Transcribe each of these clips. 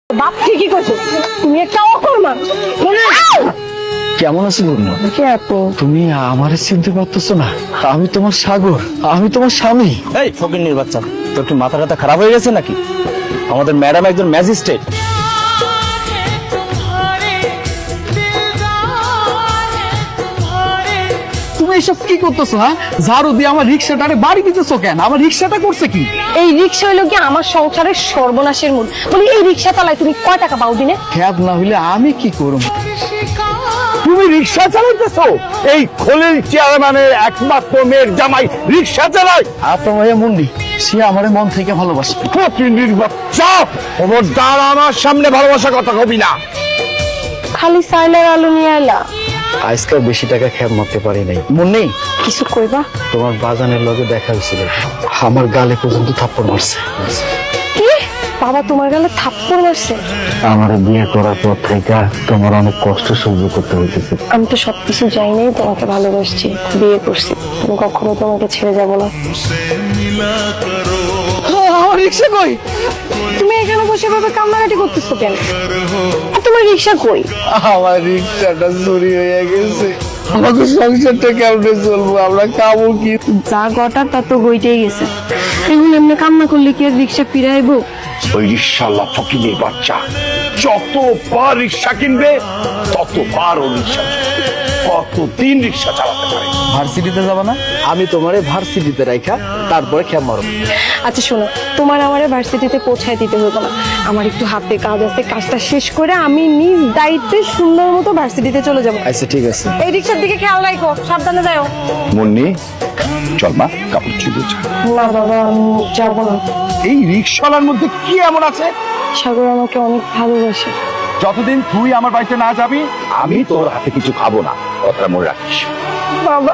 বাপ ঠিকই কইছো, তুমি একটা অকর্মা। কেমন আছো বন্ধু? কে আপনি? তুমি আমারে চিনতে পারতেছো না? আমি তোমার সাগর, আমি তোমার স্বামী। এই ফকিন্নির বাচ্চা, তোর কি মাথা টাথা খারাপ হয়ে গেছে নাকি? আমাদের ম্যাডাম একজন ম্যাজিস্ট্রেট। তুমি এসব কি করতেছো? হ্যাঁ, ঝাড়ু দিয়ে আমার রিক্সাটারে বাড়ি দিতেছো কেন? আমার রিক্সাটা করছে কি? এই রিক্সা হইলো কি আমার সংসারের সর্বনাশের মূল। বলি এই রিক্সা চালায় তুমি কয় টাকা পাও দিনে? খ্যাপ না হইলে আমি কি করব? তুমি রিক্সা চালাইতেছো? এই খলিল চেয়ারম্যানের একমাত্র মেয়ের জামাই রিক্সা চালায়? আপনার ভাইয়া মুন্ডি, সে আমারে মন থেকে ভালোবাসে। ফকিন্নির বাচ্চা, খবরদার আমার সামনে ভালোবাসা কথা কবি না। খালি সাইলার আলু নিয়ে আইলা, আজকাল বেশি টাকা খ্যাপ মারতে পারি নাই। মুন্নি, কিছু কইবা? তোমার বাজানের লগে দেখা হয়েছিল, আমার গালে পর্যন্ত থাপ্পড় মারছে। কি বাবা তোমার গালে থাপ্পড় মারছে? আমার বিয়ে করার পর থেকে তোমার অনেক কষ্ট সহ্য করতে হইতেছে। আমি তো সবকিছু জানি নাই, তোমাকে ভালোবাসছি, বিয়ে করছি, তুমি কখনো তোমাকে ছেড়ে যাব না। আমার রিক্সা কই? তুমি এখানে বসে ভাবে কান্নাকাটি করতেছো কেন? আর তোমার রিক্সা কই? আমার রিক্সাটা চুরি হয়ে গেছে। আমাকে সংসারটা কেমনে চলবো? আমরা খাবো কি? যা গটা তা তো হইতেই গেছে, এখন এমনি কান্না করলে কি আর রিক্সা ফিরাইবো? ওই রিক্সাওয়ালা ফকিন্নির বাচ্চা যতবার রিক্সা কিনবে ততবার ও রিক্সা কতদিন রিক্সা চালাতে পারে। ভার্সিটিতে যাবা না? আমি তোমারে ভার্সিটিতে রাইখা তারপরে খ্যাপ মারবো। আচ্ছা শোনো, তোমার আমারে ভার্সিটিতে পৌঁছায় দিতে হবে না, আমার একটু হাতে কাজ আছে, কাজটা শেষ করে আমি নিজ দায়িত্বে সুন্দর মতো ভার্সিটিতে চলে যাবো। আচ্ছা ঠিক আছে। এই রিক্সার দিকে খেয়াল রাখো, সাবধানে যাও। মুন্নি, চল মা, কাপড় চুলে যা। না বাবা, আমি যাবো না। এই রিক্সাওয়ালার মধ্যে কি এমন আছে? সাগর আমাকে অনেক ভালোবাসে। যতদিন তুই আমার বাড়িতে না যাবি আমি তোর হাতে কিছু খাবো না, কথা মনে রাখিস। বাবা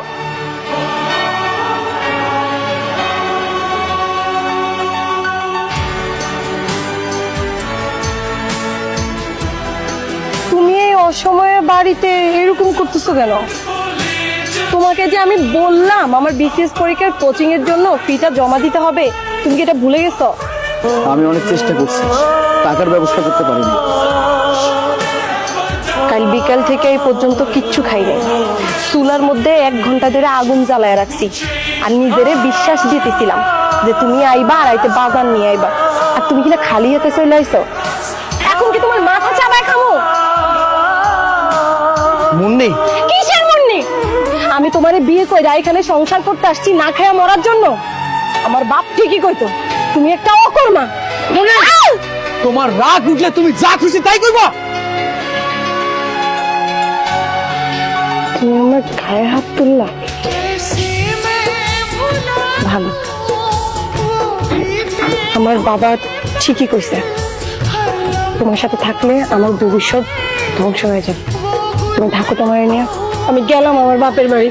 তুমি এই অসময়ে বাড়িতে এরকম করতেছো কেন? তোমাকে যে আমি বললাম আমার বিসিএস পরীক্ষার কোচিং এর জন্য ফিটা জমা দিতে হবে, তুমি কি এটা ভুলে গেছো? আমি অনেক চেষ্টা করছি, টাকার ব্যবস্থা করতে পারিনি। কাল বিকাল থেকে এই পর্যন্ত কিচ্ছু খাই নাই, চুলার মধ্যে 1 ঘন্টা ধরে আগুন জ্বালায় রাখছি, আর নিজেরে বিশ্বাস দিতেছিলাম যে তুমি আইবা আর আইতে বাজার নিয়ে আইবা, আর তুমি কিনা খালি হাতে চলে আইছো। এখন কি তোমার মাথা চাবায় খামো? মুন্নি, কিসের মুন্নি? আমি তোমারে বিয়ে কইরা এখানে সংসার করতে আসছি না খায়া মরার জন্য? আমার বাপ ঠিকই কইতো, তুমি একটা অকর্মা। তোমার রাগ উঠলে তুমি যা খুশি তাই করবা। তুমি আমার গায়ে হাত তুললা, ভালো। আমার বাবা ঠিকই কইছে, তোমার সাথে থাকলে আমার ভবিষ্যৎ ধ্বংস হয়ে যাবে। তুমি থাকো তোমার নিয়ে, আমি গেলাম আমার বাপের বাড়ি।